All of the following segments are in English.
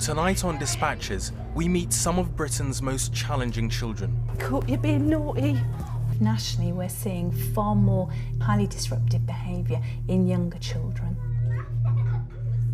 Tonight on Dispatches, we meet some of Britain's most challenging children. Caught you being naughty. Nationally, we're seeing far more highly disruptive behaviour in younger children.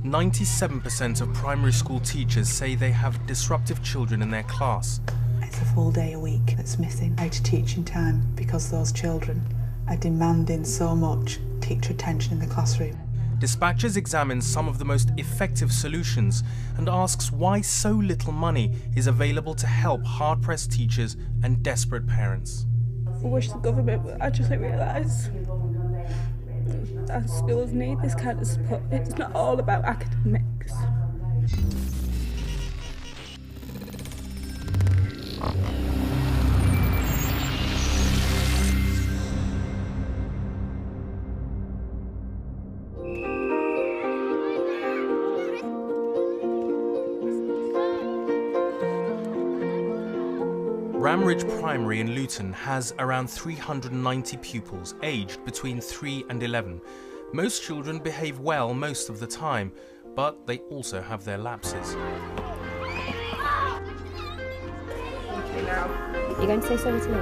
97% of primary school teachers say they have disruptive children in their class. It's a full day a week that's missing out of teaching time because those children are demanding so much teacher attention in the classroom. Dispatches examines some of the most effective solutions and asks why so little money is available to help hard-pressed teachers and desperate parents. I wish the government would actually realise that schools need this kind of support. It's not all about academics. Ramridge Primary in Luton has around 390 pupils aged between 3 and 11. Most children behave well most of the time, but they also have their lapses. Okay, now. You're going to say sorry to me?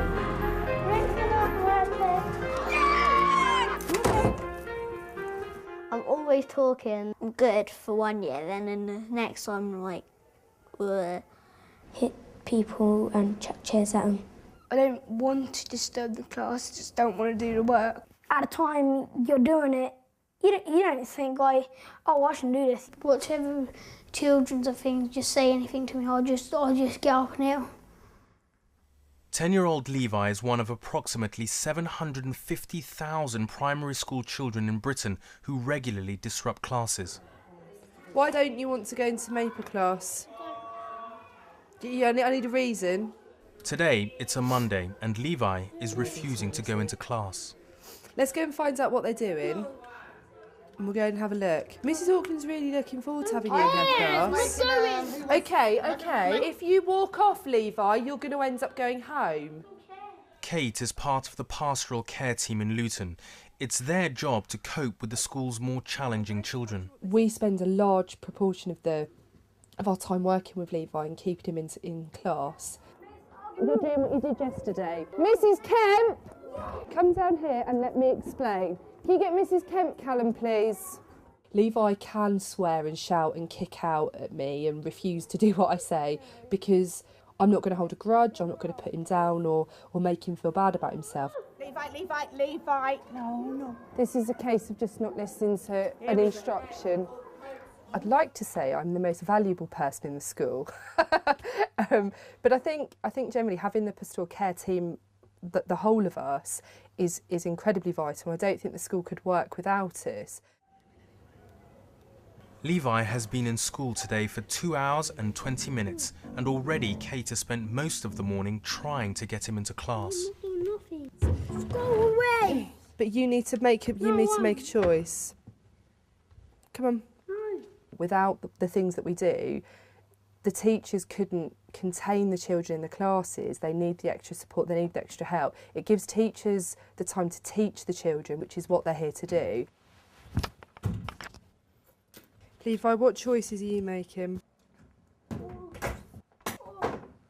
I'm always talking good for 1 year, then in the next one I'm like, Hit people and chuck chairs at them. I don't want to disturb the class, I just don't want to do the work. At the time you're doing it, you don't think like, oh, I shouldn't do this. whatever children's things just say anything to me, I'll just get up and out. 10-year-old Levi is one of approximately 750,000 primary school children in Britain who regularly disrupt classes. Why don't you want to go into Maple class? I need a reason. Today, it's a Monday and Levi is refusing to go into class. Let's go and find out what they're doing. And we'll go and have a look. Mrs. Hawkins really looking forward to having you in her class. Okay. If you walk off, Levi, you're going to end up going home. Kate is part of the pastoral care team in Luton. It's their job to cope with the school's more challenging children. We spend a large proportion of our time working with Levi and keeping him in class. You're doing what you did yesterday. Mrs. Kemp, come down here and let me explain. Can you get Mrs. Kemp, Callum, please? Levi can swear and shout and kick out at me and refuse to do what I say because I'm not going to hold a grudge, I'm not going to put him down or make him feel bad about himself. Levi. No. This is a case of just not listening to an instruction. I'd like to say I'm the most valuable person in the school, but I think generally having the pastoral care team, the whole of us, is incredibly vital. I don't think the school could work without us. Levi has been in school today for 2 hours and 20 minutes, and already Kate has spent most of the morning trying to get him into class. Go away! But you need to make a choice. Come on. Without the things that we do, the teachers couldn't contain the children in the classes. They need the extra support, they need the extra help. It gives teachers the time to teach the children, which is what they're here to do. Levi, what choices are you making?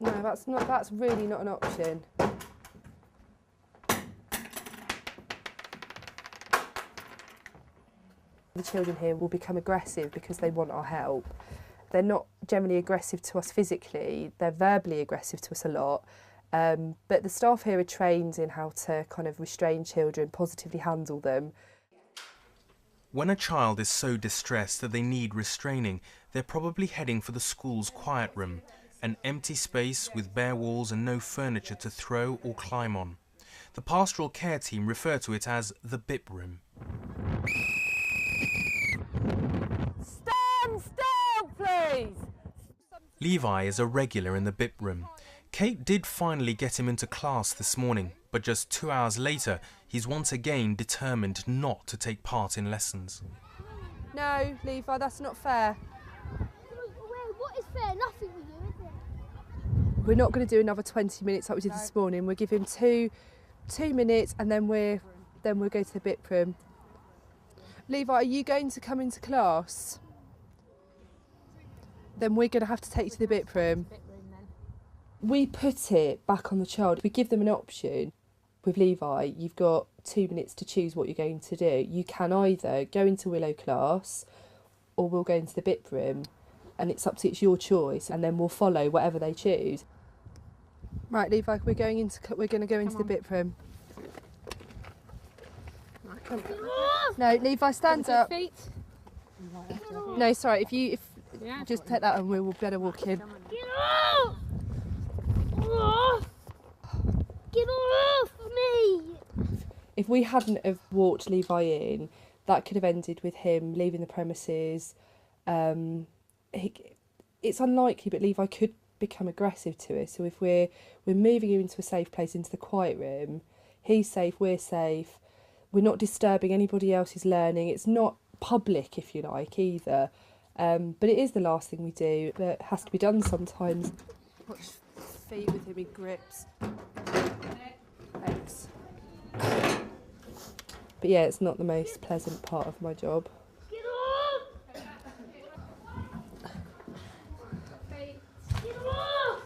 No, that's really not an option. The children here will become aggressive because they want our help. They're not generally aggressive to us physically, they're verbally aggressive to us a lot. But the staff here are trained in how to kind of restrain children, positively handle them. When a child is so distressed that they need restraining, they're probably heading for the school's quiet room, an empty space with bare walls and no furniture to throw or climb on. The pastoral care team refer to it as the BIP room. Stand still, please! Levi is a regular in the BIP room. Kate did finally get him into class this morning, but just 2 hours later, he's once again determined not to take part in lessons. No, Levi, that's not fair. What is fair? Nothing with you, is it? We're not going to do another 20 minutes like we did this morning. We'll give him two minutes and then we'll go to the BIP room. Levi, are you going to come into class? then we're going to have to take you to the bit room. We put it back on the child. We give them an option. With Levi, you've got 2 minutes to choose what you're going to do. You can either go into Willow class or we'll go into the bit room, and it's it's your choice, and then we'll follow whatever they choose. Right, Levi, we're going to go into the bit room. Come. No, Levi, stand up. No, sorry, if just take that and we will better walk in. Get off! Get off me! If we hadn't have walked Levi in, that could have ended with him leaving the premises. It's unlikely, but Levi could become aggressive to us. So if we're moving him into a safe place, into the quiet room, he's safe, we're safe. We're not disturbing anybody else's learning. It's not public, if you like, either. But it is the last thing we do that has to be done sometimes. Watch feet with him in grips. Thanks. But yeah, it's not the most pleasant part of my job. Get off! Get off!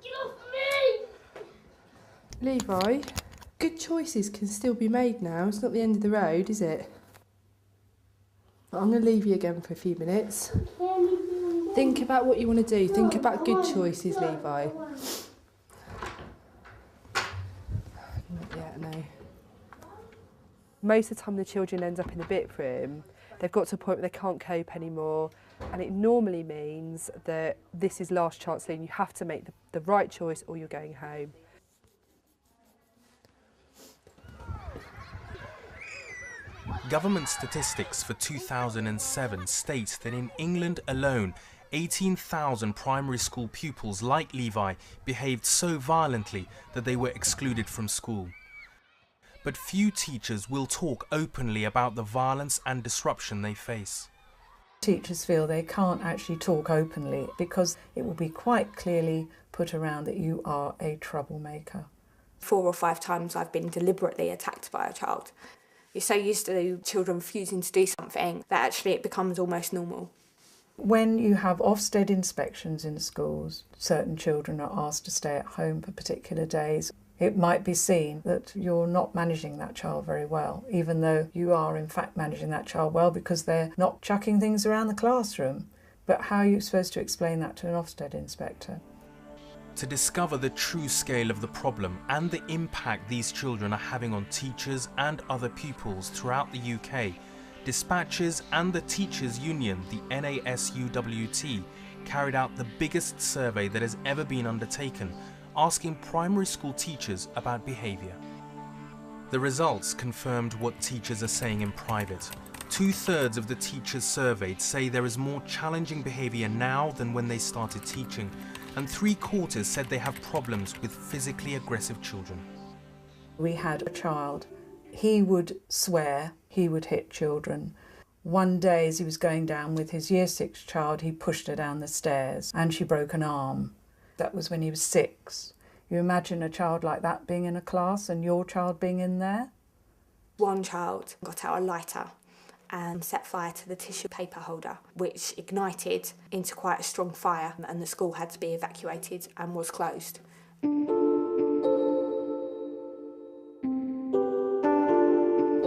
Get off me! Levi, good choices can still be made now. It's not the end of the road, is it? I'm going to leave you again for a few minutes. Think about what you want to do. Think about good choices, Levi. Not yet, no. Most of the time the children end up in the bit room. They've got to a point where they can't cope anymore, and it normally means that this is last chance, and you have to make the right choice or you're going home. Government statistics for 2007 state that in England alone, 18,000 primary school pupils like Levi behaved so violently that they were excluded from school. But few teachers will talk openly about the violence and disruption they face. Teachers feel they can't actually talk openly because it will be quite clearly put around that you are a troublemaker. 4 or 5 times I've been deliberately attacked by a child. You're so used to children refusing to do something that actually it becomes almost normal. When you have Ofsted inspections in schools, certain children are asked to stay at home for particular days. It might be seen that you're not managing that child very well, even though you are in fact managing that child well because they're not chucking things around the classroom. But how are you supposed to explain that to an Ofsted inspector? To discover the true scale of the problem and the impact these children are having on teachers and other pupils throughout the UK, Dispatches and the Teachers Union, the NASUWT, carried out the biggest survey that has ever been undertaken, asking primary school teachers about behaviour. The results confirmed what teachers are saying in private. 2/3 of the teachers surveyed say there is more challenging behaviour now than when they started teaching, and 3/4 said they have problems with physically aggressive children. We had a child. He would swear, he would hit children. One day as he was going down with his Year 6 child, he pushed her down the stairs and she broke an arm. That was when he was 6. You imagine a child like that being in a class and your child being in there? One child got out a lighter and set fire to the tissue paper holder, which ignited into quite a strong fire, and the school had to be evacuated and was closed.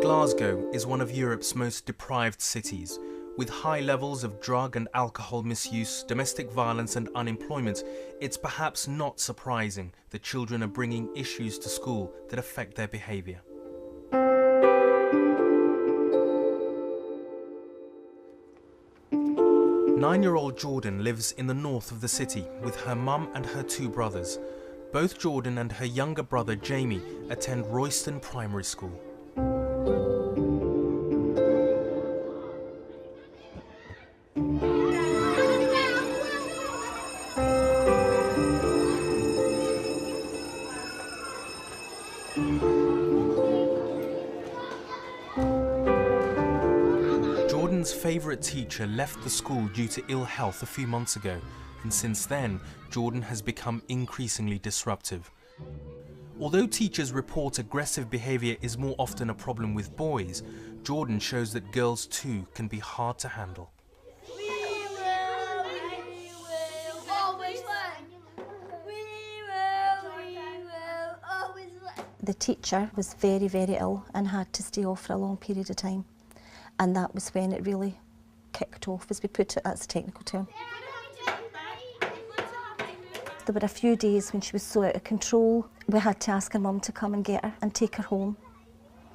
Glasgow is one of Europe's most deprived cities. With high levels of drug and alcohol misuse, domestic violence and unemployment, it's perhaps not surprising that children are bringing issues to school that affect their behaviour. Nine-year-old Jordan lives in the north of the city with her mum and her 2 brothers. Both Jordan and her younger brother Jamie attend Royston Primary School. Jordan's favourite teacher left the school due to ill health a few months ago, and since then, Jordan has become increasingly disruptive. Although teachers report aggressive behaviour is more often a problem with boys, Jordan shows that girls too can be hard to handle. The teacher was very, very ill and had to stay off for a long period of time. And that was when it really kicked off, as we put it, that's a technical term. There were a few days when she was so out of control, we had to ask her mum to come and get her and take her home.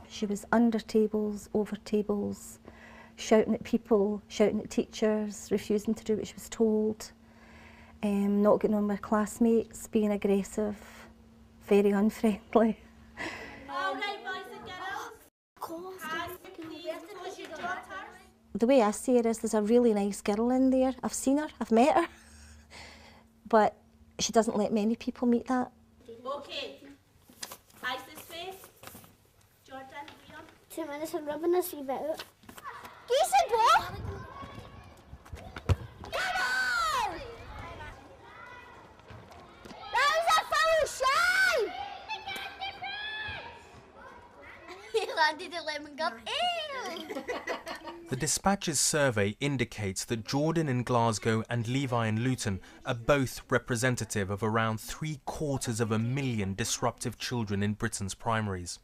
She was under tables, over tables, shouting at people, shouting at teachers, refusing to do what she was told, not getting on with her classmates, being aggressive, very unfriendly. The way I see it is there's a really nice girl in there. I've seen her, I've met her, but she doesn't let many people meet that. Okay, eyes this way. Jordan, Leon. 2 minutes and rubbing a wee bit out. You said what? Come on! That was a foul shame! He landed a lemon cup. Ew! The Dispatch's survey indicates that Jordan in Glasgow and Levi in Luton are both representative of around 750,000 disruptive children in Britain's primaries.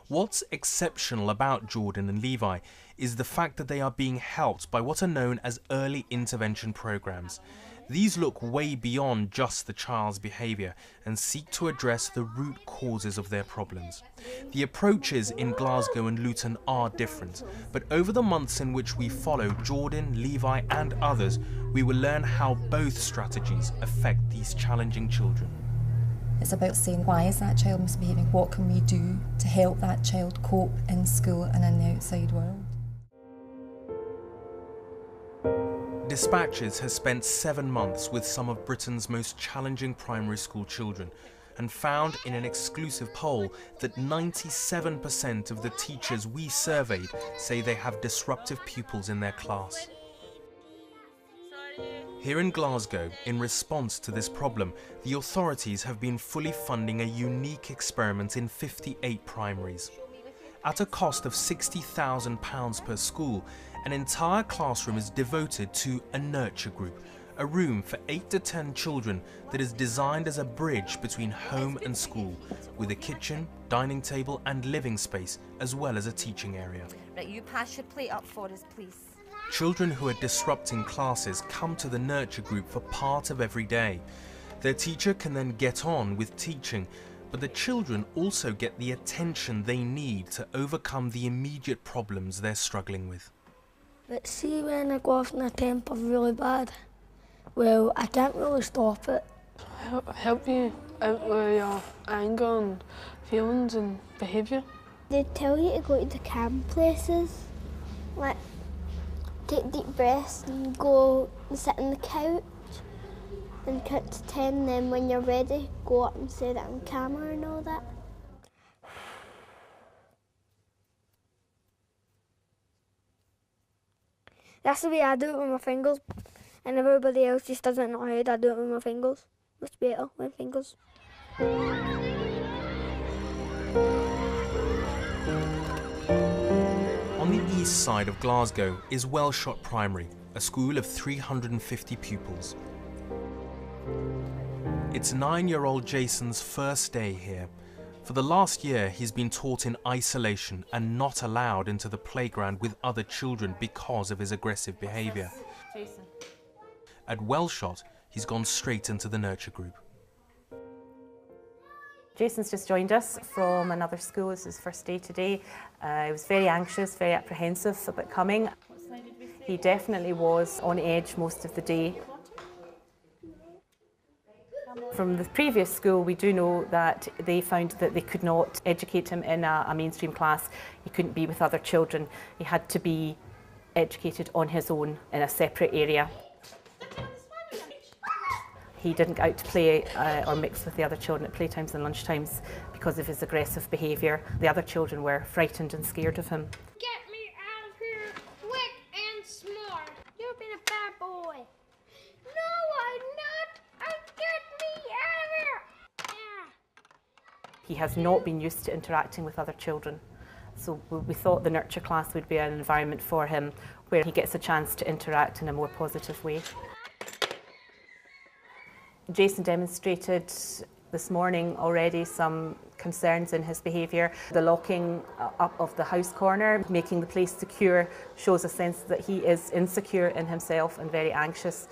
What's exceptional about Jordan and Levi is the fact that they are being helped by what are known as early intervention programs. These look way beyond just the child's behaviour and seek to address the root causes of their problems. The approaches in Glasgow and Luton are different, but over the months in which we follow Jordan, Levi and others, we will learn how both strategies affect these challenging children. It's about saying, why is that child misbehaving? What can we do to help that child cope in school and in the outside world? Dispatches has spent 7 months with some of Britain's most challenging primary school children and found in an exclusive poll that 97% of the teachers we surveyed say they have disruptive pupils in their class. Here in Glasgow, in response to this problem, the authorities have been fully funding a unique experiment in 58 primaries. At a cost of £60,000 per school, an entire classroom is devoted to a nurture group, a room for 8 to 10 children that is designed as a bridge between home and school, with a kitchen, dining table and living space, as well as a teaching area. Right, you pass your plate up for us, please. Children who are disrupting classes come to the nurture group for part of every day. Their teacher can then get on with teaching, but the children also get the attention they need to overcome the immediate problems they're struggling with. But see, when I go off in a temper really bad, well, I can't really stop it. Help you out with your anger and feelings and behaviour. They tell you to go to the calm places, like take deep breaths and go and sit on the couch and count to 10, then when you're ready, go up and say that I'm calmer and all that. That's the way I do it with my fingers, and everybody else just does it in their head. I do it with my fingers. It's better with fingers. On the east side of Glasgow is Wellshot Primary, a school of 350 pupils. It's 9-year-old Jason's first day here. For the last year, he's been taught in isolation and not allowed into the playground with other children because of his aggressive behaviour. Jason. At Wellshot, he's gone straight into the nurture group. Jason's just joined us from another school. This is his first day today. He was very anxious, very apprehensive about coming. He definitely was on edge most of the day. From the previous school, we do know that they found that they could not educate him in a mainstream class. He couldn't be with other children. He had to be educated on his own in a separate area. He didn't get out to play or mix with the other children at playtimes and lunchtimes because of his aggressive behaviour. The other children were frightened and scared of him. Get me out of here, quick and smart. You've been a bad boy. No, I'm not. Get me out of here. He has not been used to interacting with other children. So we thought the nurture class would be an environment for him where he gets a chance to interact in a more positive way. Jason demonstrated this morning already some concerns in his behaviour. The locking up of the house corner, making the place secure, shows a sense that he is insecure in himself and very anxious.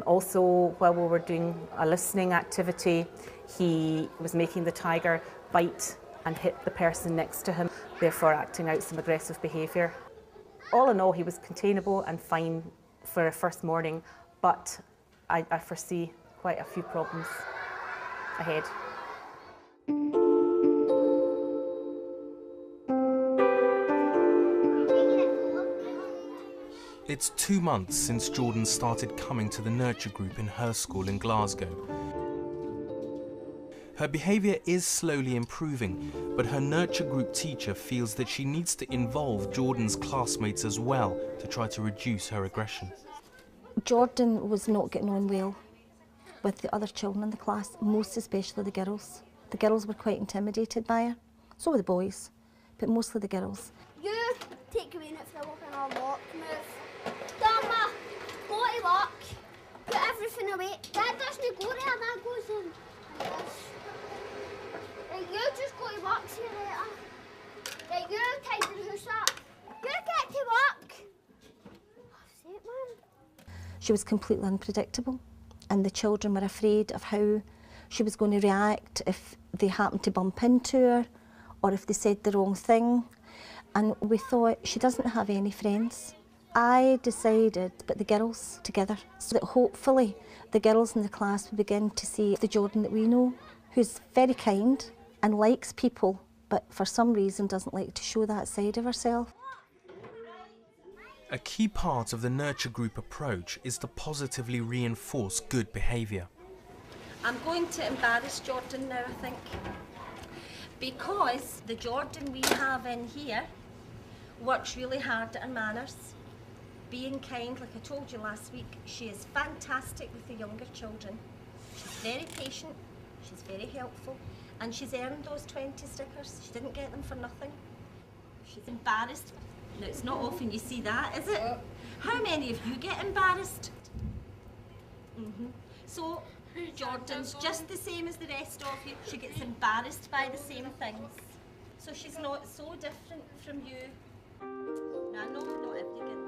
Also, while we were doing a listening activity, he was making the tiger bite and hit the person next to him, therefore acting out some aggressive behaviour. All in all, he was containable and fine for a first morning, but I foresee quite a few problems ahead. It's 2 months since Jordan started coming to the nurture group in her school in Glasgow. Her behaviour is slowly improving, but her nurture group teacher feels that she needs to involve Jordan's classmates as well to try to reduce her aggression. Jordan was not getting on well with the other children in the class, most especially the girls. The girls were quite intimidated by her, so were the boys, but mostly the girls. You take your unit for a walk and I'll walk. Move. Dama, go to work. Put everything away. Dad doesn't go there, Dad goes in. You just go to work, see you later. You tidy the house up. You get to work. Say it, Mum. She was completely unpredictable, and the children were afraid of how she was going to react if they happened to bump into her or if they said the wrong thing. And we thought, she doesn't have any friends. I decided to put the girls together so that hopefully the girls in the class would begin to see the Jordan that we know, who's very kind and likes people, but for some reason doesn't like to show that side of herself. A key part of the nurture group approach is to positively reinforce good behaviour. I'm going to embarrass Jordan now, I think, because the Jordan we have in here works really hard at her manners, being kind, like I told you last week. She is fantastic with the younger children. She's very patient, she's very helpful, and she's earned those 20 stickers. She didn't get them for nothing. She's embarrassed. Now, it's not often you see that, is it? How many of you get embarrassed? So, Jordan's just the same as the rest of you. She gets embarrassed by the same things. So she's not so different from you. Now, no, not every girl.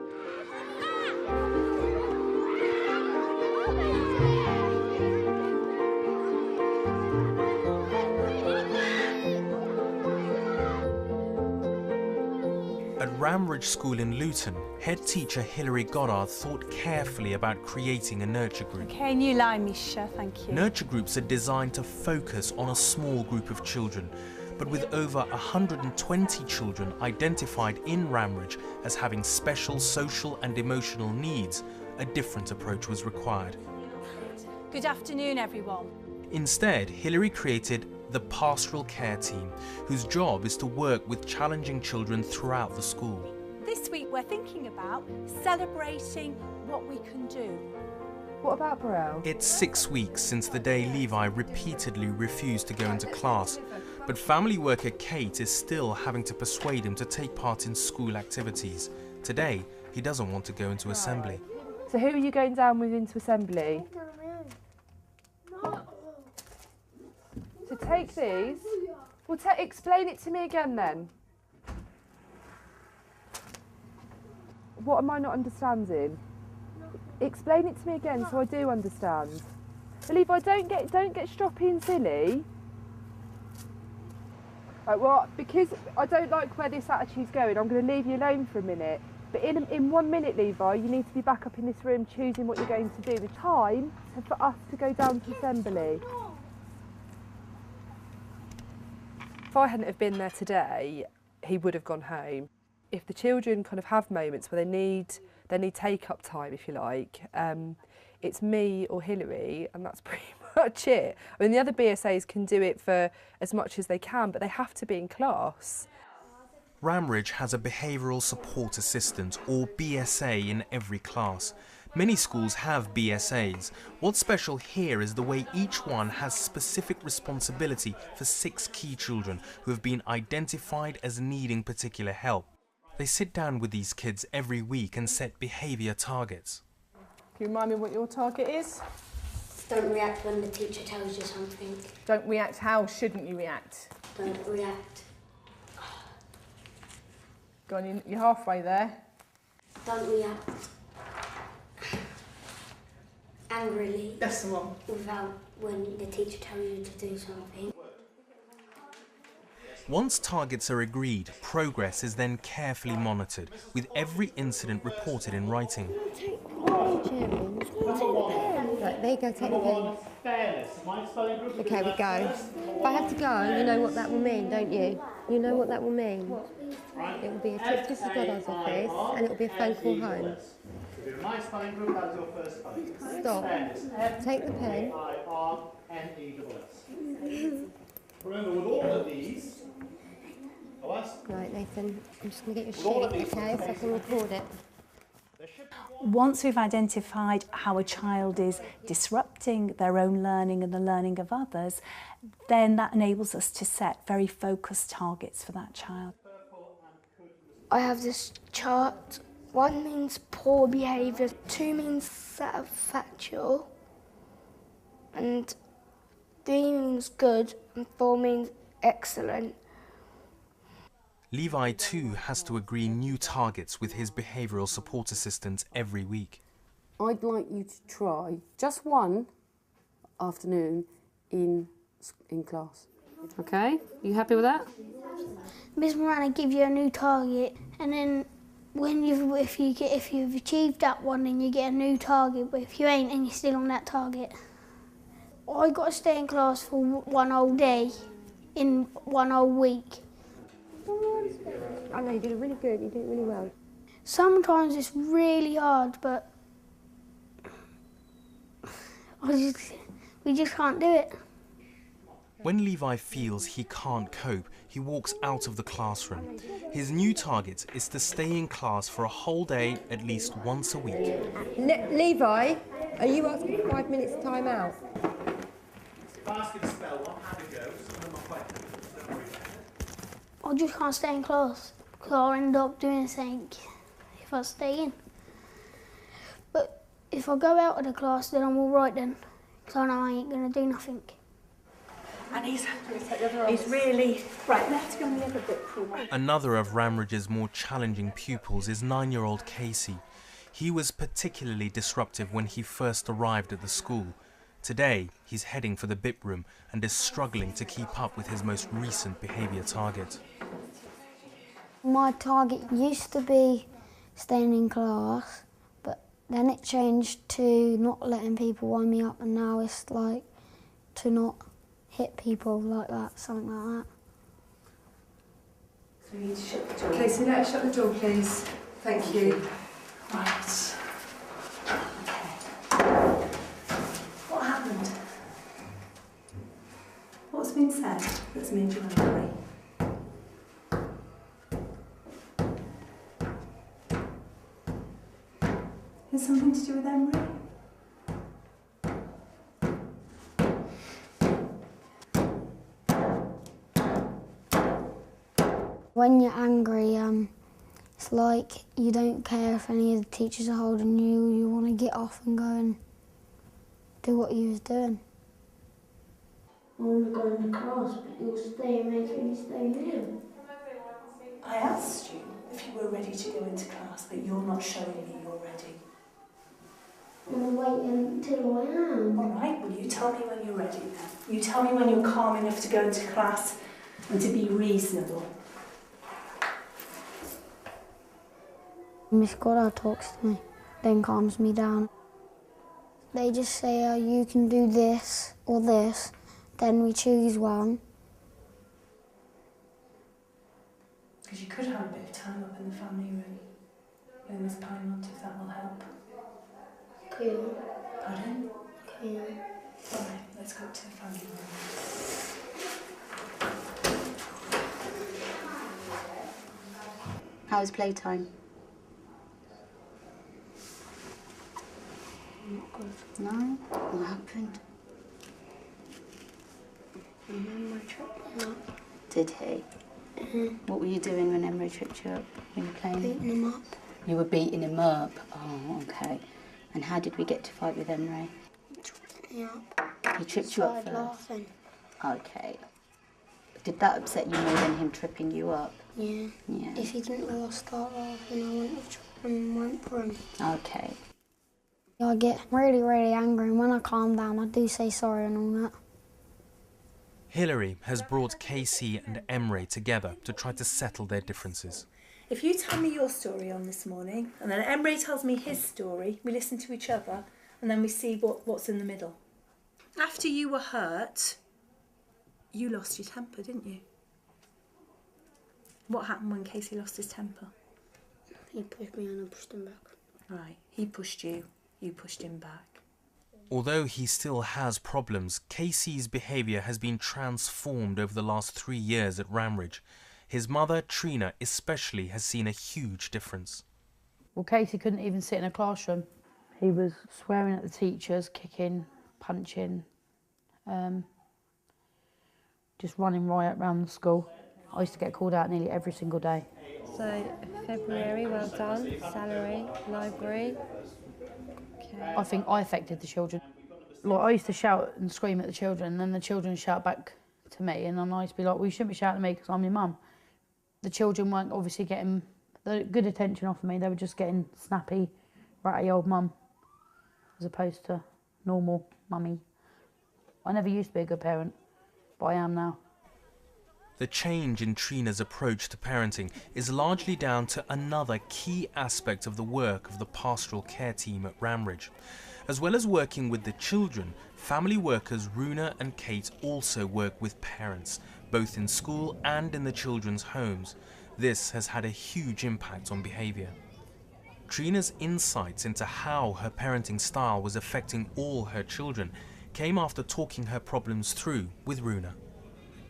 At Ramridge School in Luton, head teacher Hilary Goddard thought carefully about creating a nurture group. Okay, new line, Misha, thank you. Nurture groups are designed to focus on a small group of children, but with over 120 children identified in Ramridge as having special social and emotional needs, a different approach was required. Good afternoon, everyone. Instead, Hilary created the Pastoral Care Team, whose job is to work with challenging children throughout the school. This week we're thinking about celebrating what we can do. What about Burrell? It's 6 weeks since the day Levi repeatedly refused to go into class, but family worker Kate is still having to persuade him to take part in school activities. Today, he doesn't want to go into assembly. So who are you going down with into assembly? So take these. Well, explain it to me again then. What am I not understanding? Explain it to me again so I do understand. Levi, don't get stroppy and silly. Right, well, because I don't like where this attitude's going, I'm going to leave you alone for a minute. But in 1 minute, Levi, you need to be back up in this room choosing what you're going to do. The time for us to go down to assembly. If I hadn't have been there today, he would have gone home. If the children kind of have moments where they need take-up time, if you like, it's me or Hilary, and that's pretty much it. I mean, the other BSAs can do it for as much as they can, but they have to be in class. Ramridge has a behavioural support assistant, or BSA, in every class. Many schools have BSAs. What's special here is the way each one has specific responsibility for 6 key children who have been identified as needing particular help. They sit down with these kids every week and set behaviour targets. Can you remind me what your target is? Don't react when the teacher tells you something. Don't react. How shouldn't you react? Don't react. Go on, you're halfway there. Don't react angrily. That's the one. Without when the teacher tells you to do something. Once targets are agreed, progress is then carefully monitored, with every incident reported in writing. Right, there you go, take the pen. Okay, we go. If I have to go, you know what that will mean, don't you? You know what that will mean. It will be a trip to Mrs. Goddard's office and it will be a phone call home. Stop. Take the pen. Remember, with all of these, right, Nathan, I'm just going to get your sheet, okay, so I can record it. Once we've identified how a child is disrupting their own learning and the learning of others, then that enables us to set very focused targets for that child. I have this chart. 1 means poor behaviour, 2 means satisfactual, and 3 means good, and 4 means excellent. Levi too has to agree new targets with his behavioural support assistants every week. I'd like you to try just one afternoon in class. Okay? You happy with that? Miss Miranda give you a new target, and then if you've achieved that one, then you get a new target. But if you ain't, and you're still on that target, I got to stay in class for 1 whole day in 1 whole week. I know, you did it really good, you did it really well. Sometimes it's really hard, but we just can't do it. When Levi feels he can't cope, he walks out of the classroom. His new target is to stay in class for a whole day at least once a week. Levi, are you asking for 5 minutes time out? I just can't stay in class because I'll end up doing something if I stay in. But if I go out of the class, then I'm all right then, because I know I ain't going to do nothing. And he's really... Right, let's go and have a bit for a while. Another of Ramridge's more challenging pupils is 9-year-old Casey. He was particularly disruptive when he first arrived at the school. Today, he's heading for the BIP room and is struggling to keep up with his most recent behaviour target. My target used to be staying in class, but then it changed to not letting people wind me up, and now it's like to not hit people like that, something like that. So you need to shut the door. Okay, so let's shut the door, please. Thank you. Right. What happened? What's been said that's made you angry? Has something to do with Emery? When you're angry, it's like you don't care if any of the teachers are holding you. You want to get off and go and do what you was doing. I want to go in the class, but you'll stay and make me stay here. I asked you if you were ready to go into class, but you're not showing me you're ready. I'm waiting until I am. All right, well, you tell me when you're ready then. You tell me when you're calm enough to go into class and to be reasonable. Miss Goddard talks to me, then calms me down. They just say, oh, you can do this or this, then we choose one. Because you could have a bit of time up in the family room with Miss Pinemont, if that will help. Cool. Pardon? Cool. All right, let's go to the family room. How was playtime? No? What happened? Remember tripped me up. Did he? What were you doing when Emery tripped you up? When you were playing? Beating him up. You were beating him up? Oh, okay. And how did we get to fight with Emery? Yeah. He tripped you up Started first? laughing. Okay. Did that upset you more than him tripping you up? Yeah. Yeah. If he didn't go start laughing, I wouldn't have tripped him and went for him. Okay. I get really, really angry, and when I calm down, I do say sorry and all that. Hilary has brought Casey and Emre together to try to settle their differences. If you tell me your story on this morning, and then Emre tells me his story, we listen to each other, and then we see what's in the middle. After you were hurt, you lost your temper, didn't you? What happened when Casey lost his temper? He pushed me and I pushed him back. Right, he pushed you, you pushed him back. Although he still has problems, Casey's behaviour has been transformed over the last 3 years at Ramridge. His mother, Trina, especially has seen a huge difference. Well, Casey couldn't even sit in a classroom. He was swearing at the teachers, kicking, punching, just running riot around the school. I used to get called out nearly every single day. So, February, well done. Salary, library. Okay. I think I affected the children. Like, I used to shout and scream at the children, and then the children shout back to me, and then I used to be like, well, you shouldn't be shouting at me because I'm your mum. The children weren't obviously getting the good attention off of me, they were just getting snappy, ratty old mum, as opposed to normal mummy. I never used to be a good parent, but I am now. The change in Trina's approach to parenting is largely down to another key aspect of the work of the pastoral care team at Ramridge. As well as working with the children, family workers Runa and Kate also work with parents, both in school and in the children's homes. This has had a huge impact on behaviour. Trina's insights into how her parenting style was affecting all her children came after talking her problems through with Runa.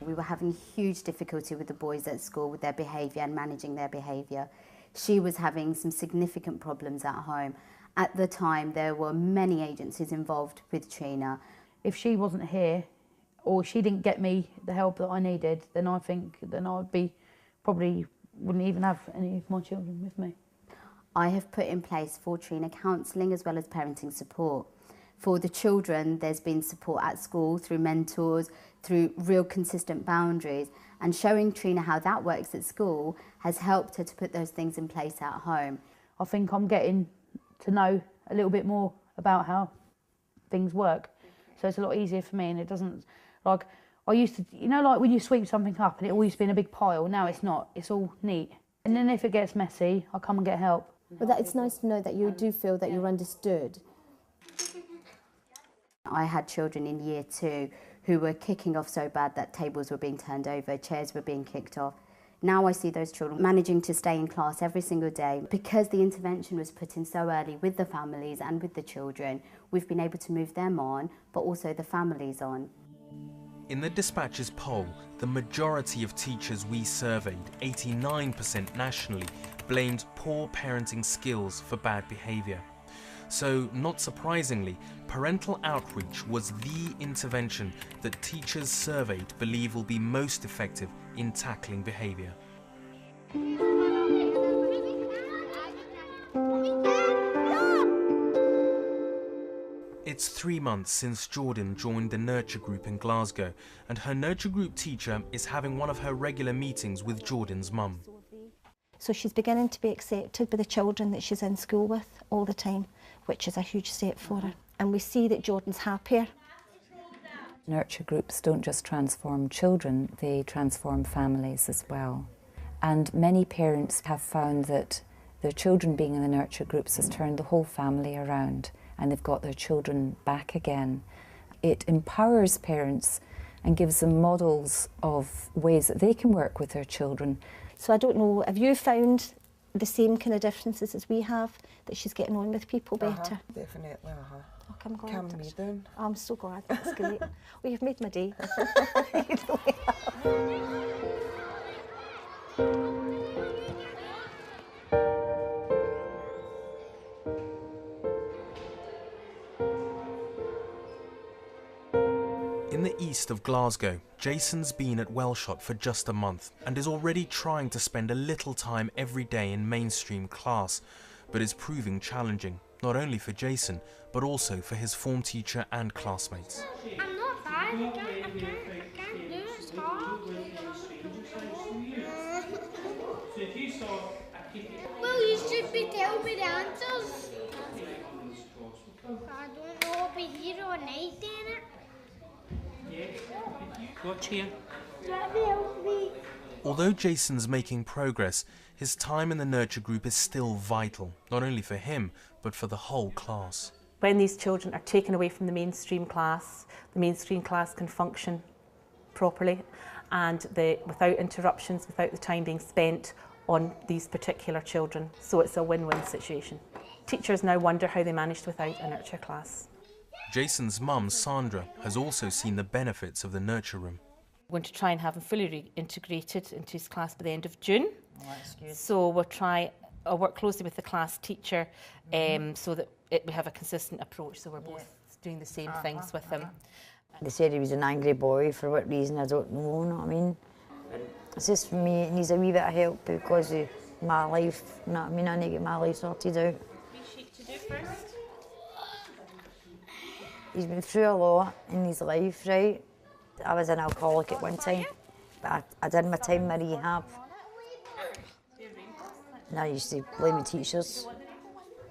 We were having huge difficulty with the boys at school with their behaviour and managing their behaviour. She was having some significant problems at home. At the time, there were many agencies involved with Trina. If she wasn't here, or she didn't get me the help that I needed, then I think then I'd probably wouldn't even have any of my children with me. I have put in place for Trina counselling as well as parenting support. For the children, there's been support at school through mentors, through real consistent boundaries, and showing Trina how that works at school has helped her to put those things in place at home. I think I'm getting to know a little bit more about how things work, so it's a lot easier for me, and it doesn't, like, I used to, you know, like when you sweep something up and it always been a big pile, now it's not, it's all neat. And then if it gets messy, I come and get help. But it's nice to know that you do feel that you're understood. I had children in year 2 who were kicking off so bad that tables were being turned over, chairs were being kicked off. Now I see those children managing to stay in class every single day. Because the intervention was put in so early with the families and with the children, we've been able to move them on, but also the families on. In the Dispatch's poll, the majority of teachers we surveyed, 89% nationally, blamed poor parenting skills for bad behaviour. So, not surprisingly, parental outreach was the intervention that teachers surveyed believe will be most effective in tackling behaviour. It's 3 months since Jordan joined the Nurture Group in Glasgow, and her Nurture Group teacher is having one of her regular meetings with Jordan's mum. So she's beginning to be accepted by the children that she's in school with all the time, which is a huge step for her. And we see that Jordan's happier. Nurture groups don't just transform children, they transform families as well. And many parents have found that their children being in the nurture groups has turned the whole family around, and they've got their children back again. It empowers parents and gives them models of ways that they can work with their children. So I don't know, have you found the same kind of differences as we have, that she's getting on with people better? Definitely, Oh, I'm glad. Can we then? I'm so glad, that's great. Well, you've made my day. east of Glasgow, Jason's been at Wellshot for just a month and is already trying to spend a little time every day in mainstream class, but is proving challenging, not only for Jason, but also for his form teacher and classmates. I'm not bad. I can't do it. It's hard. Well, you should be telling me the answers. I don't know what behaviour or night in it. Watch here. Although Jason's making progress, his time in the nurture group is still vital, not only for him, but for the whole class. When these children are taken away from the mainstream class can function properly and without interruptions, without the time being spent on these particular children. So it's a win-win situation. Teachers now wonder how they managed without a nurture class. Jason's mum, Sandra, has also seen the benefits of the nurture room. We're going to try and have him fully reintegrated into his class by the end of June. Oh, that's good. So I'll work closely with the class teacher so that we have a consistent approach, so we're both doing the same things with him. They said he was an angry boy, for what reason I don't know, you know what I mean? It's just for me, it needs a wee bit of help because of my life, you know what I mean? I need to get my life sorted out. To do first. He's been through a lot in his life, right? I was an alcoholic at one time, but I did my time in rehab. And I used to blame the teachers.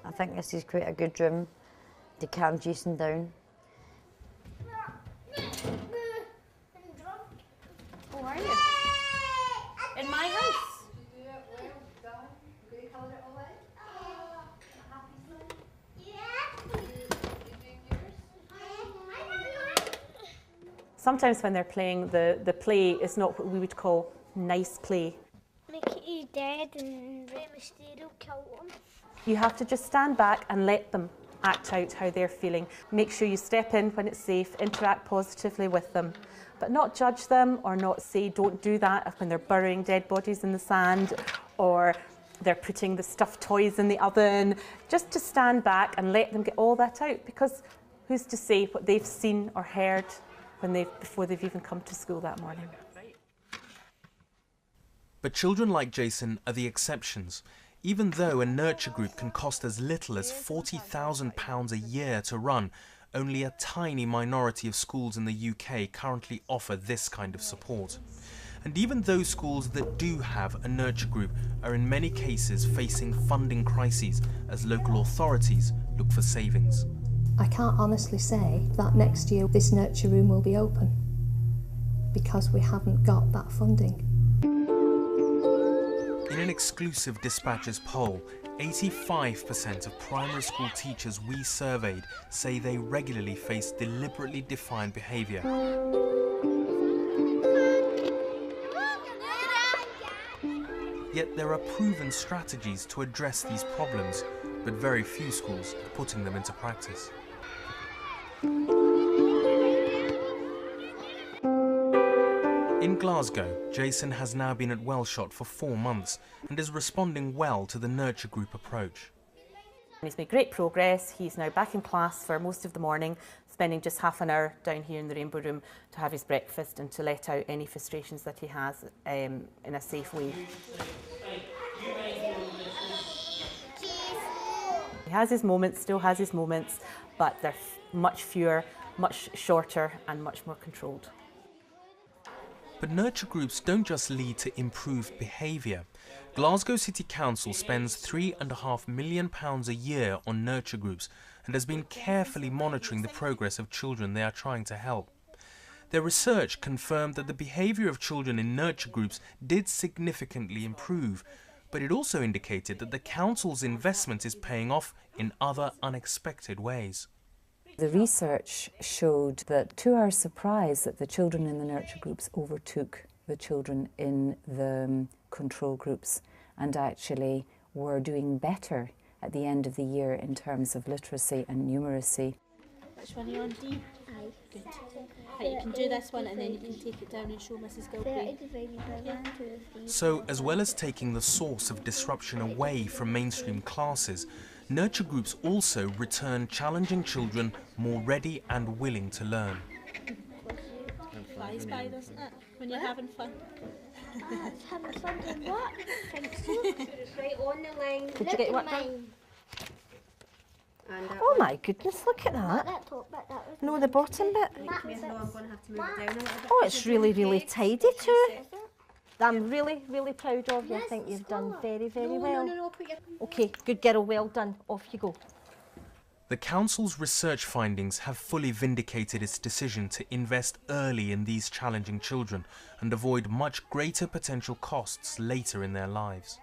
I think this is quite a good room to calm Jason down. How are you? In my house. Sometimes when they're playing, the play is not what we would call nice play. Mickey's dead and Rey Mysterio killed him. You have to just stand back and let them act out how they're feeling. Make sure you step in when it's safe, interact positively with them, but not judge them or not say don't do that when they're burying dead bodies in the sand or they're putting the stuffed toys in the oven. Just to stand back and let them get all that out, because who's to say what they've seen or heard before they've even come to school that morning. But children like Jason are the exceptions. Even though a nurture group can cost as little as £40,000 a year to run, only a tiny minority of schools in the UK currently offer this kind of support. And even those schools that do have a nurture group are in many cases facing funding crises as local authorities look for savings. I can't honestly say that next year this nurture room will be open because we haven't got that funding. In an exclusive Dispatches poll, 85% of primary school teachers we surveyed say they regularly face deliberately defined behaviour. Yet there are proven strategies to address these problems, but very few schools are putting them into practice. In Glasgow, Jason has now been at Wellshot for 4 months and is responding well to the nurture group approach. He's made great progress. He's now back in class for most of the morning, spending just half an hour down here in the Rainbow Room to have his breakfast and to let out any frustrations that he has in a safe way. He has his moments, still has his moments, but they're much fewer, much shorter and much more controlled. But nurture groups don't just lead to improved behaviour. Glasgow City Council spends £3.5 million a year on nurture groups and has been carefully monitoring the progress of children they are trying to help. Their research confirmed that the behaviour of children in nurture groups did significantly improve, but it also indicated that the council's investment is paying off in other unexpected ways. The research showed that, to our surprise, that the children in the nurture groups overtook the children in the control groups and actually were doing better at the end of the year in terms of literacy and numeracy. Which one are you on, D? Aye. Good. Right, you can do this one and then you can take it down and show Mrs. Gilby. So, as well as taking the source of disruption away from mainstream classes, nurture groups also return challenging children more ready and willing to learn. flies by, doesn't it? When you're having fun. It's having fun doing what? Think so. It's right on the line. Did you get your work done? Oh my goodness, look at Not that. that top bit, that was No, the bottom bit. I'm going to have to move it down a little bit. Oh, it's really, really tidy too. I'm really, really proud of you. I think you've done very, very well. No, put your... Okay, good girl, well done. Off you go. The Council's research findings have fully vindicated its decision to invest early in these challenging children and avoid much greater potential costs later in their lives.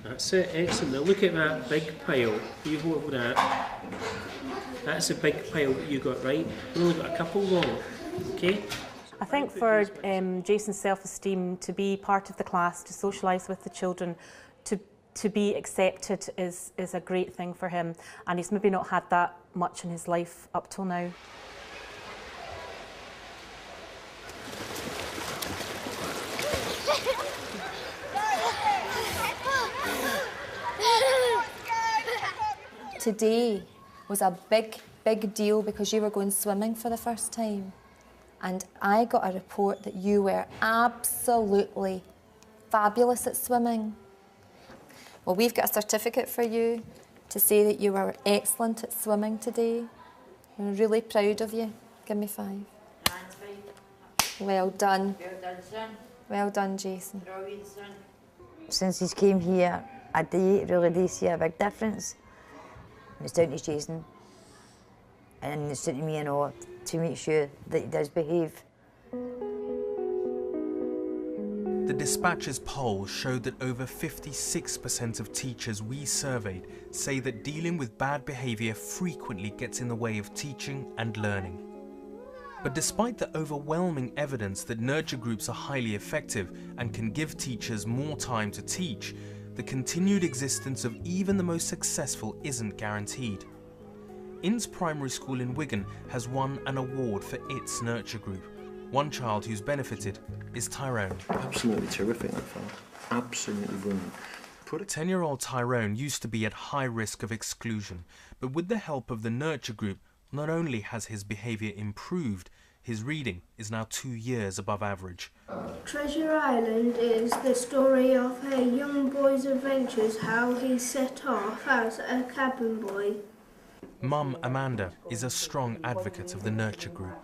That's it, excellent. Now look at that big pile. You hold that. That's a big pile that you got right. We've only got a couple wrong. Okay? I think for Jason's self-esteem, to be part of the class, to socialise with the children, to be accepted is a great thing for him, and he's maybe not had that much in his life up till now. Today was a big deal because you were going swimming for the first time. And I got a report that you were absolutely fabulous at swimming. Well, we've got a certificate for you to say that you were excellent at swimming today. We're really proud of you. Give me 5. Well done. Well done, son. Well done, Jason. Brilliant, son. Since he's came here, I really do see a big difference. It's down to Jason, and it's down to me and all to make sure that he does behave. The Dispatch's poll showed that over 56% of teachers we surveyed say that dealing with bad behaviour frequently gets in the way of teaching and learning. But despite the overwhelming evidence that nurture groups are highly effective and can give teachers more time to teach, the continued existence of even the most successful isn't guaranteed. Inns Primary School in Wigan has won an award for its nurture group. One child who's benefited is Tyrone. Absolutely terrific, that fellow. Absolutely brilliant. 10-year-old Tyrone used to be at high risk of exclusion, but with the help of the nurture group, not only has his behaviour improved, his reading is now 2 years above average. Treasure Island is the story of a young boy's adventures, how he set off as a cabin boy. Mum Amanda is a strong advocate of the nurture group.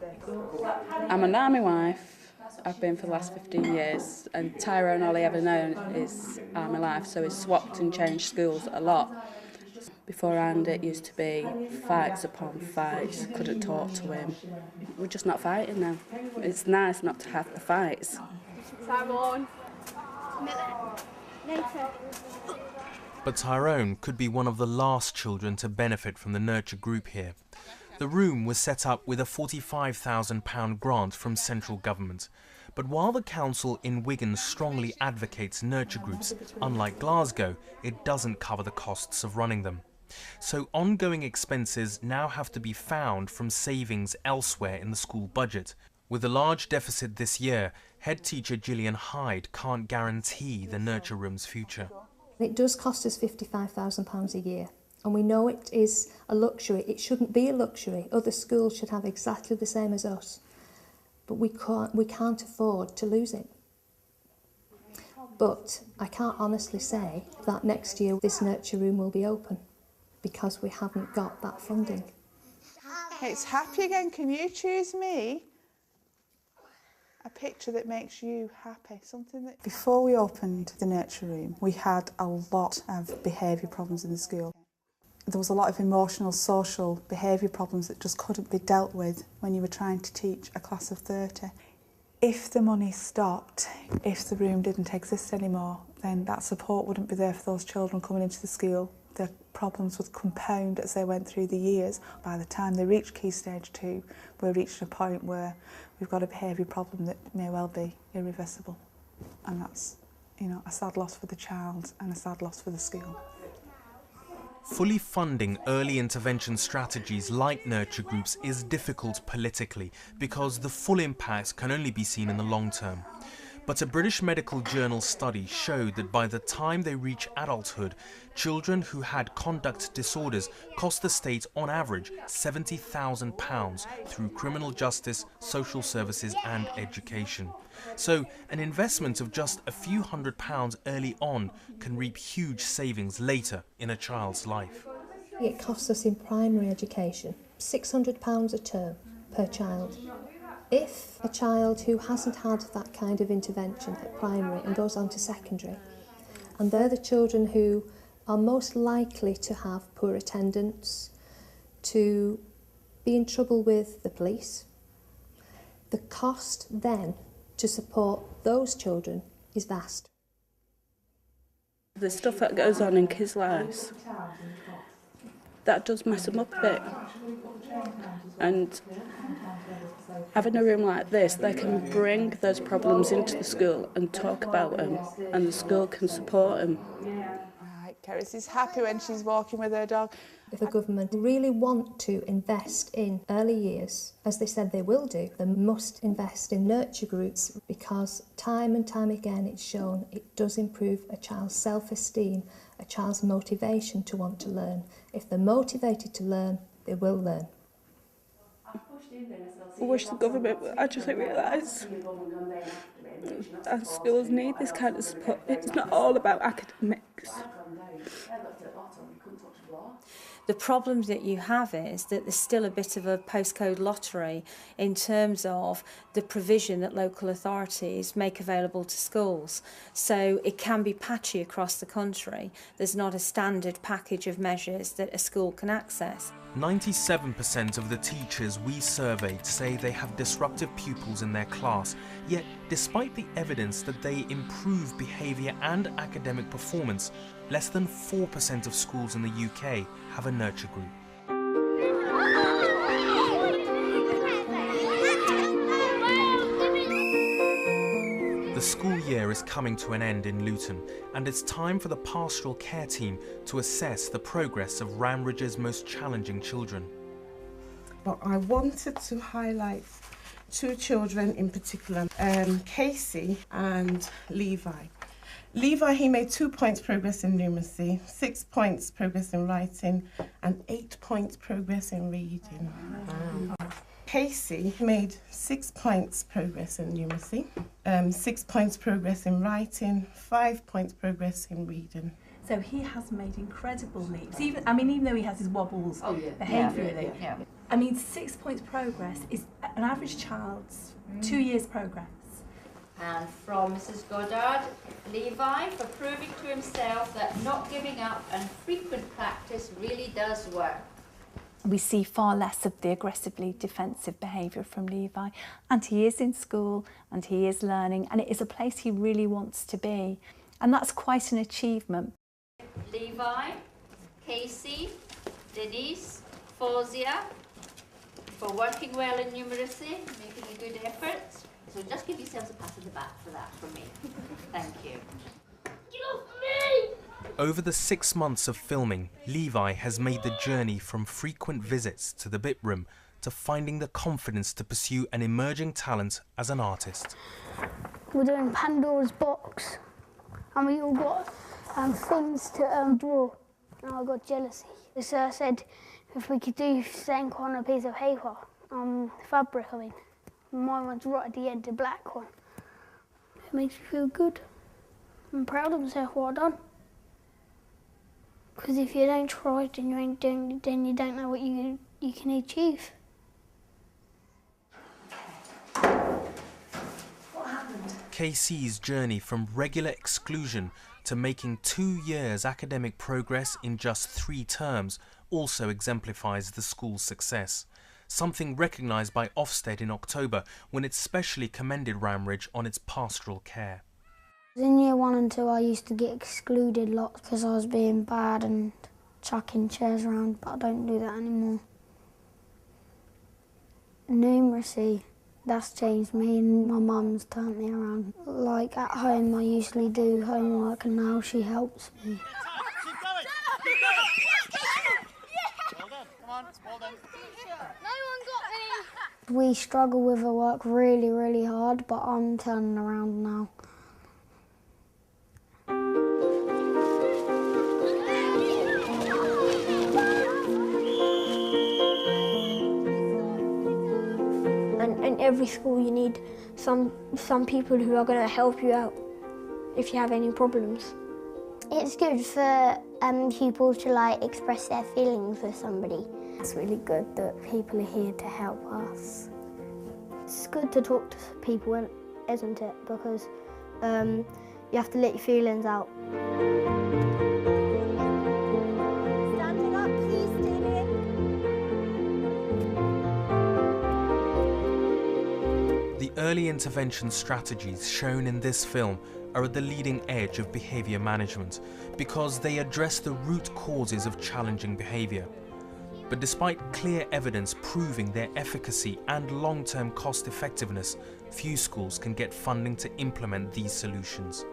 I'm an army wife. I've been for the last 15 years, and Tyrone, all he ever known is army life, so he's swapped and changed schools a lot. Beforehand it used to be fights upon fights, couldn't talk to him. We're just not fighting now. It's nice not to have the fights. Tyrone. But Tyrone could be one of the last children to benefit from the nurture group here. The room was set up with a £45,000 grant from central government. But while the council in Wigan strongly advocates nurture groups, unlike Glasgow, it doesn't cover the costs of running them. So ongoing expenses now have to be found from savings elsewhere in the school budget. With a large deficit this year, head teacher Gillian Hyde can't guarantee the nurture room's future. It does cost us £55,000 a year, and we know it is a luxury. It shouldn't be a luxury. Other schools should have exactly the same as us, but we can't afford to lose it. But I can't honestly say that next year this nurture room will be open, because we haven't got that funding. It's happy again. Can you choose me a picture that makes you happy? Something that... Before we opened the nurture room, we had a lot of behaviour problems in the school. There was a lot of emotional, social behaviour problems that just couldn't be dealt with when you were trying to teach a class of 30. If the money stopped, if the room didn't exist anymore, then that support wouldn't be there for those children coming into the school. Their problems would compound as they went through the years. By the time they reached Key Stage 2, we're reaching a point where we've got a behaviour problem that may well be irreversible. And that's, you know, a sad loss for the child and a sad loss for the school. Fully funding early intervention strategies like nurture groups is difficult politically because the full impact can only be seen in the long term. But a British Medical Journal study showed that by the time they reach adulthood, children who had conduct disorders cost the state on average £70,000 through criminal justice, social services and education. So an investment of just a few £100s early on can reap huge savings later in a child's life. It costs us in primary education £600 a term per child. If a child who hasn't had that kind of intervention at primary and goes on to secondary, and they're the children who are most likely to have poor attendance, to be in trouble with the police, the cost then to support those children is vast. The stuff that goes on in kids' lives, that does mess them up a bit. And having a room like this, they can bring those problems into the school and talk about them, and the school can support them. Right, Keris is happy when she's walking with her dog. If the government really want to invest in early years, as they said they will do, they must invest in nurture groups, because time and time again it's shown it does improve a child's self-esteem, a child's motivation to want to learn. If they're motivated to learn, they will learn. I wish the government would actually realise that schools need this kind of support. It's not all about academics. The problem that you have is that there's still a bit of a postcode lottery in terms of the provision that local authorities make available to schools. So it can be patchy across the country. There's not a standard package of measures that a school can access. 97% of the teachers we surveyed say they have disruptive pupils in their class, yet despite the evidence that they improve behaviour and academic performance, less than 4% of schools in the UK have a nurture group. The school year is coming to an end in Luton, and it's time for the pastoral care team to assess the progress of Ramridge's most challenging children. But I wanted to highlight two children in particular, Casey and Levi. Levi, he made 2 points progress in numeracy, 6 points progress in writing, and 8 points progress in reading. Wow. Casey made 6 points progress in numeracy, 6 points progress in writing, 5 points progress in reading. So he has made incredible leaps. Even though he has his wobbles behaviourally. Yeah. 6 points progress is an average child's 2 years progress. And from Mrs. Goddard, Levi, for proving to himself that not giving up and frequent practice really does work. We see far less of the aggressively defensive behaviour from Levi, and he is in school and he is learning, and it is a place he really wants to be, and that's quite an achievement. Levi, Casey, Denise, Fawzia, for working well in numeracy, making a good effort. So just give yourselves a pat on the back for that from me. Thank you. Get off me! Over the 6 months of filming, Levi has made the journey from frequent visits to the bit room to finding the confidence to pursue an emerging talent as an artist. We're doing Pandora's box, and we all got things to draw, and I got jealousy. So I said if we could do ink on a piece of paper, fabric, mine one's right at the end, the black one. It makes me feel good. I'm proud of myself, what I've done. Because if you don't try, then you don't know what you can achieve. What happened? KC's journey from regular exclusion to making 2 years academic progress in just 3 terms also exemplifies the school's success. Something recognised by Ofsted in October when it specially commended Ramridge on its pastoral care. In year 1 and 2 I used to get excluded lots because I was being bad and chucking chairs around, but I don't do that anymore. Numeracy, that's changed me, and my mum's turned me around. Like at home I usually do homework and now she helps me. We struggle with her work really, really hard, but I'm turning around now. In every school you need some people who are going to help you out if you have any problems. It's good for pupils to express their feelings with somebody. It's really good that people are here to help us. It's good to talk to people, isn't it? Because you have to let your feelings out. Standing up, please, David. The early intervention strategies shown in this film are at the leading edge of behaviour management because they address the root causes of challenging behaviour. But despite clear evidence proving their efficacy and long-term cost effectiveness, few schools can get funding to implement these solutions.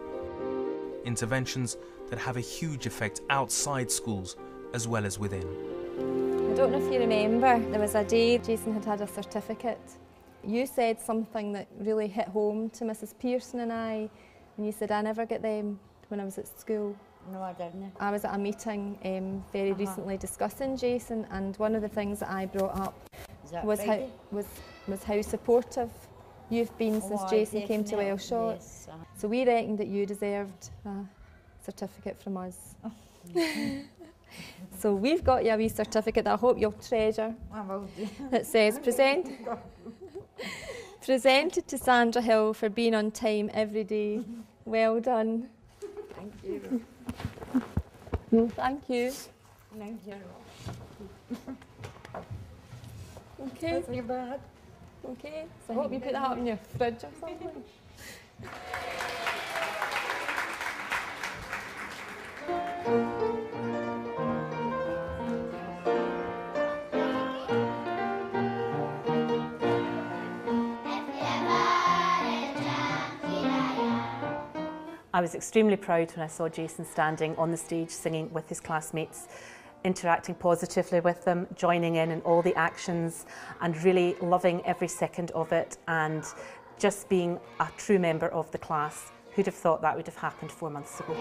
Interventions that have a huge effect outside schools as well as within. I don't know if you remember, there was a day Jason had a certificate. You said something that really hit home to Mrs. Pearson and I, and you said, I never get them when I was at school. No, I didn't. I was at a meeting very recently discussing Jason, and one of the things that I brought up was how supportive you've been since Jason came to Wellshot. Yes. So we reckoned that you deserved a certificate from us. So we've got you a wee certificate that I hope you'll treasure. I will do. It says, presented to Sandra Hill for being on time every day. Well done. Thank you. No, thank you. Thank you. Okay. That's not bad. Okay, so I hope you put that up in your fridge or something. I was extremely proud when I saw Jason standing on the stage singing with his classmates, interacting positively with them, joining in all the actions and really loving every second of it and just being a true member of the class. Who'd have thought that would have happened 4 months ago?